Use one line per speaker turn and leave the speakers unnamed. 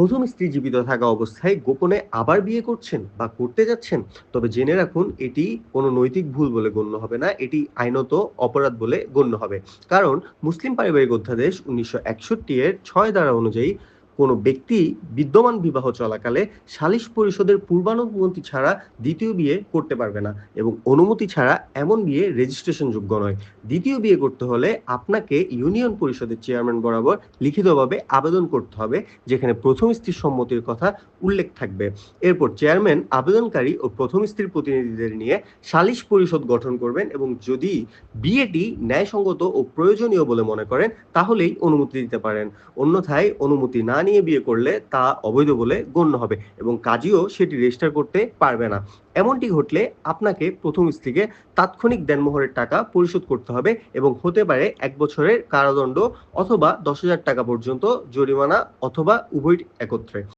প্রথম স্ত্রী জীবিত থাকা অবস্থায় গোপনে আবার বিয়ে করছেন বা করতে যাচ্ছেন, তবে জেনে রাখুন এটি কোনো নৈতিক ভুল বলে গণ্য হবে না, এটি আইনত অপরাধ বলে গণ্য হবে। কারণ মুসলিম পারিবারিক অধ্যাদেশ ১৯৬১ এর ৬ ধারা অনুযায়ী কোনো ব্যক্তি বিদ্যমান বিবাহ চলাকালে সালিশ পরিষদের পূর্বানুমতি ছাড়া দ্বিতীয় বিয়ে করতে পারবে না, এবং অনুমতি ছাড়া এমন বিয়ে রেজিস্ট্রেশন যোগ্য নয়। দ্বিতীয় বিয়ে করতে হলে আপনাকে ইউনিয়ন পরিষদের চেয়ারম্যান বরাবর লিখিতভাবে আবেদন করতে হবে, যেখানে প্রথম স্ত্রীর সম্মতির কথা উল্লেখ থাকবে। এরপর চেয়ারম্যান আবেদনকারী ও প্রথম স্ত্রীর প্রতিনিধিদের নিয়ে সালিশ পরিষদ গঠন করবেন, এবং যদি বিয়েটি ন্যায়সঙ্গত ও প্রয়োজনীয় বলে মনে করেন তাহলেই অনুমতি দিতে পারেন। অন্যথায় অনুমতি না নিয়ে বিয়ে করলে তা অবৈধ বলে গণ্য হবে এবং কাজীও সেটি রেজিস্টার করতে পারবে না। এমনটি ঘটলে আপনাকে প্রথম স্ত্রীকে তাৎক্ষণিক দেনমোহরের টাকা পরিশোধ করতে হবে এবং হতে পারে ১ বছরের কারাদণ্ড অথবা ১০,০০০ টাকা পর্যন্ত জরিমানা, অথবা উভয় একত্রে।